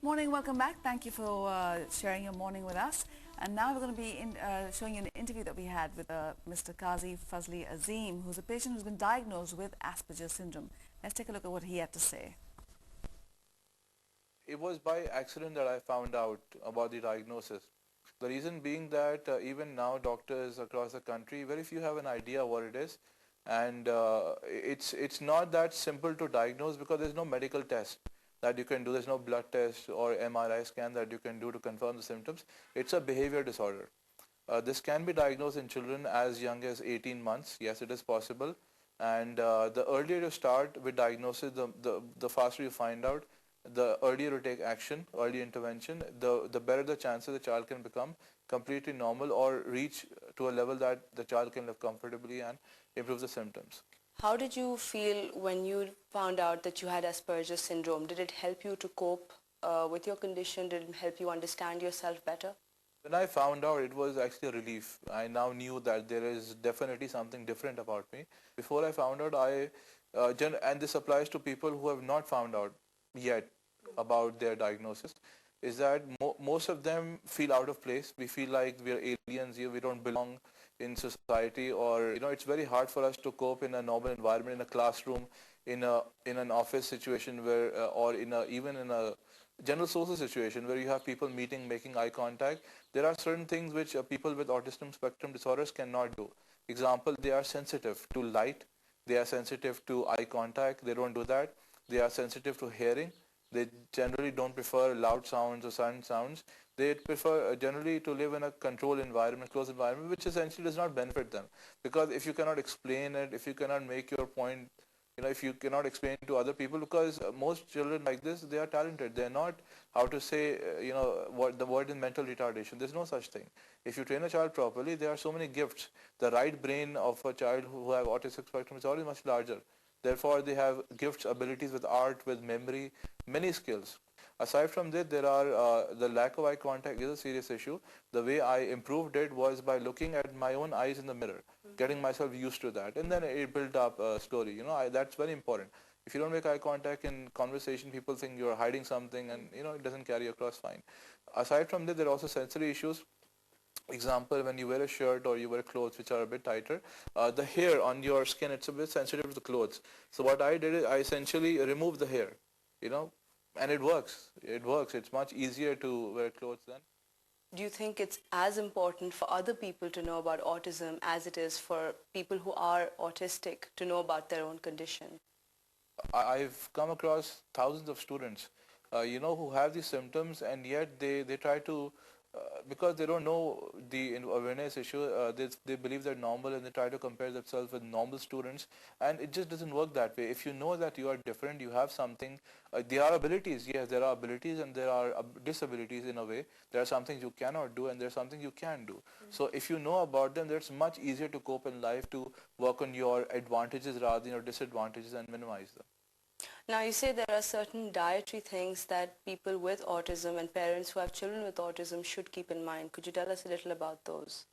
Morning, welcome back. Thank you for sharing your morning with us. And now we're going to be showing you an interview that we had with Mr. Fazli Azeem, who's a patient who's been diagnosed with Asperger's syndrome. Let's take a look at what he had to say. It was by accident that I found out about the diagnosis. The reason being that even now doctors across the country, very few have an idea what it is. And it's not that simple to diagnose because there's no medical test that you can do. There's no blood test or MRI scan that you can do to confirm the symptoms. It's a behavior disorder. This can be diagnosed in children as young as 18 months. Yes, it is possible. And the earlier you start with diagnosis, the faster you find out, the earlier you take action, early intervention, the better the chances the child can become completely normal or reach to a level that the child can live comfortably and improve the symptoms. How did you feel when you found out that you had Asperger's syndrome? Did it help you to cope with your condition? Did it help you understand yourself better? When I found out, it was actually a relief. I now knew that there is definitely something different about me. Before I found out, and this applies to people who have not found out yet about their diagnosis, is that most of them feel out of place. We feel like we are aliens here, we don't belong in society, or it's very hard for us to cope in a normal environment, in a classroom, in an office situation where, or even in a general social situation where you have people meeting, making eye contact. There are certain things which people with autism spectrum disorders cannot do. Example, they are sensitive to light, they are sensitive to eye contact, they don't do that. They are sensitive to hearing. They generally don't prefer loud sounds or silent sounds. They prefer generally to live in a controlled environment, closed environment, which essentially does not benefit them. Because if you cannot explain it, if you cannot make your point, if you cannot explain to other people, because most children like this, they are talented. They're not, how to say, what the word is mental retardation. There's no such thing. If you train a child properly, there are so many gifts. The right brain of a child who have autistic spectrum is always much larger. Therefore, they have gifts, abilities with art, with memory, many skills. Aside from that, there are the lack of eye contact is a serious issue. The way I improved it was by looking at my own eyes in the mirror, getting myself used to that, and then it built up slowly. That's very important. If you don't make eye contact in conversation, people think you're hiding something, and it doesn't carry across fine. Aside from that, there are also sensory issues. Example, when you wear a shirt or you wear clothes which are a bit tighter, the hair on your skin, it's a bit sensitive to the clothes. So what I did is I essentially removed the hair, and it works. It works. It's much easier to wear clothes then. Do you think it's as important for other people to know about autism as it is for people who are autistic to know about their own condition? I've come across thousands of students, who have these symptoms, and yet they try to, because they don't know the awareness issue, they believe they're normal and they try to compare themselves with normal students, and it just doesn't work that way. If you know that you are different, you have something, there are abilities, yes, there are abilities and there are disabilities in a way. There are some things you cannot do and there's something you can do. So if you know about them, it's much easier to cope in life, to work on your advantages rather than your disadvantages and minimize them. Now, you say there are certain dietary things that people with autism and parents who have children with autism should keep in mind. Could you tell us a little about those?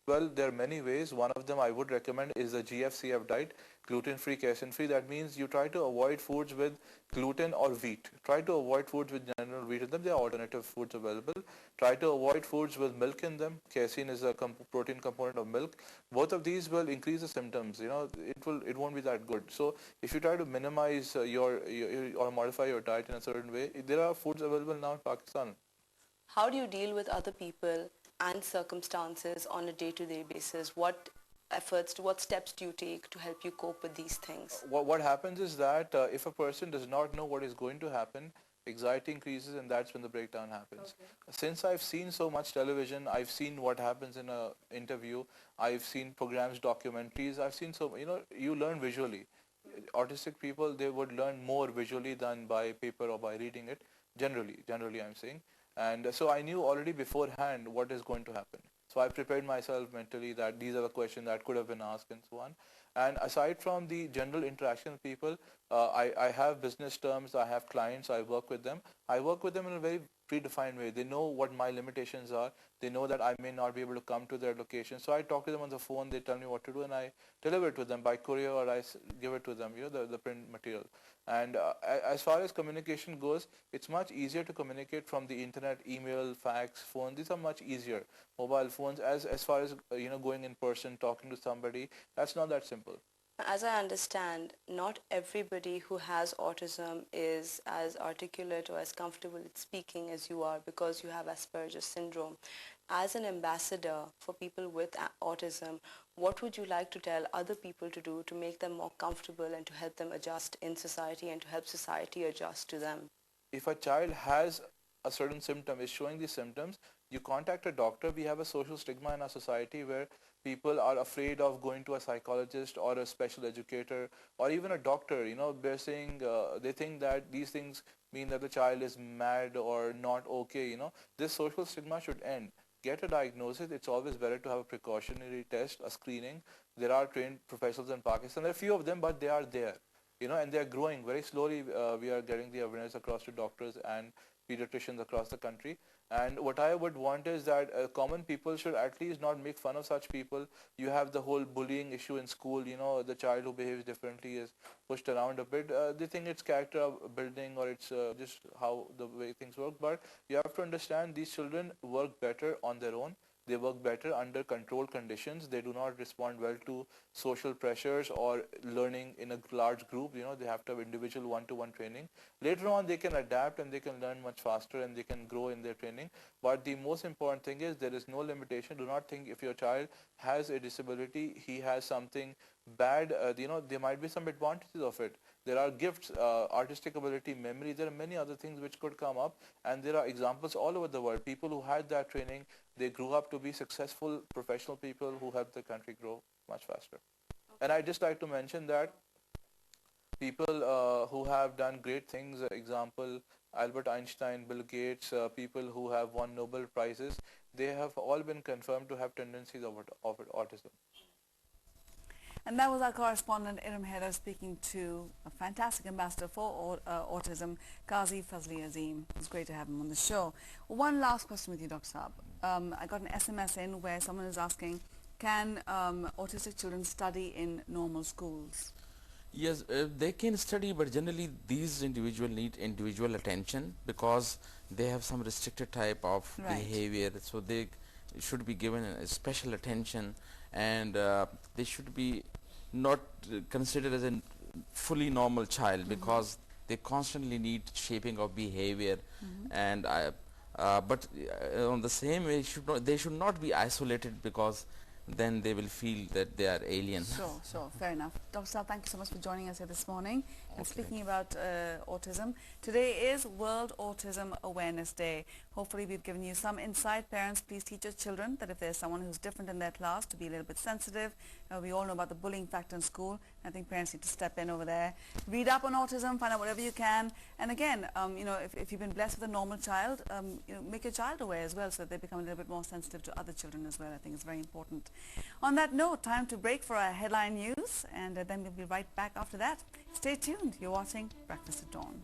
Well, there are many ways. One of them I would recommend is the GFCF diet, gluten-free, casein-free. That means you try to avoid foods with gluten or wheat. Try to avoid foods with general wheat in them. There are alternative foods available. Try to avoid foods with milk in them. Casein is a protein component of milk. Both of these will increase the symptoms. It won't be that good. So if you try to minimize your or modify your diet in a certain way, there are foods available now in Pakistan. How do you deal with other people and circumstances on a day-to-day basis? What steps do you take to help you cope with these things? What happens is that if a person does not know what is going to happen, anxiety increases, and that's when the breakdown happens. Okay. Since I've seen so much television, I've seen what happens in an interview, I've seen programs, documentaries, I've seen you learn visually. Autistic people, they would learn more visually than by paper or by reading it, generally I'm saying. And so I knew already beforehand what is going to happen. So I prepared myself mentally that these are the questions that could have been asked and so on. And aside from the general interaction with people, I have business terms, I have clients, I work with them. I work with them in a very predefined way. They know what my limitations are. They know that I may not be able to come to their location. So I talk to them on the phone, they tell me what to do, and I deliver it to them by courier, or I give it to them, the print material. And as far as communication goes, it's much easier to communicate from the internet, email, fax, phone. These are much easier. Mobile phones, as far as going in person, talking to somebody, that's not that simple. As I understand, not everybody who has autism is as articulate or as comfortable with speaking as you are, because you have Asperger's syndrome. As an ambassador for people with autism, what would you like to tell other people to do to make them more comfortable and to help them adjust in society and to help society adjust to them? If a child has a certain symptom, is showing these symptoms, you contact a doctor. We have a social stigma in our society where people are afraid of going to a psychologist or a special educator or even a doctor. They're saying, they think that these things mean that the child is mad or not okay. This social stigma should end. Get a diagnosis. It's always better to have a precautionary test, a screening. There are trained professionals in Pakistan. There are few of them, but they are there. And they're growing very slowly. We are getting the awareness across to doctors and pediatricians across the country. And what I would want is that common people should at least not make fun of such people. You have the whole bullying issue in school. The child who behaves differently is pushed around a bit. They think it's character building, or it's just how the way things work. But you have to understand, these children work better on their own. They work better under controlled conditions. They do not respond well to social pressures or learning in a large group. They have to have individual one-to-one training. Later on, they can adapt and they can learn much faster and they can grow in their training. But the most important thing is there is no limitation. Do not think if your child has a disability, he has something bad. There might be some advantages of it. There are gifts, artistic ability, memory. There are many other things which could come up, and there are examples all over the world. People who had that training, they grew up to be successful professional people who helped the country grow much faster. And I'd just like to mention that people who have done great things, example, Albert Einstein, Bill Gates, people who have won Nobel Prizes, they have all been confirmed to have tendencies of autism. And that was our correspondent, Iram Haider, speaking to a fantastic ambassador for autism, Qazi Fazli Azeem. It's great to have him on the show. One last question with you, Dr. Saab. I got an SMS in where someone is asking, can autistic children study in normal schools? Yes, they can study, but generally these individuals need individual attention because they have some restricted type of behavior. So they should be given a special attention, and they should be not considered as a fully normal child because they constantly need shaping of behavior. And but on the same way, they should not be isolated, because then they will feel that they are alien. Sure, fair enough. Dr. Saab, thank you so much for joining us here this morning and speaking about autism. Today is World Autism Awareness Day. Hopefully we've given you some insight. Parents, please teach your children that if there's someone who's different in their class, to be a little bit sensitive. We all know about the bullying factor in school. I think parents need to step in over there. Read up on autism, find out whatever you can. And again, if you've been blessed with a normal child, make your child aware as well, so that they become a little bit more sensitive to other children as well. I think it's very important. On that note, time to break for our headline news, and then we'll be right back after that. Stay tuned. You're watching Breakfast at Dawn.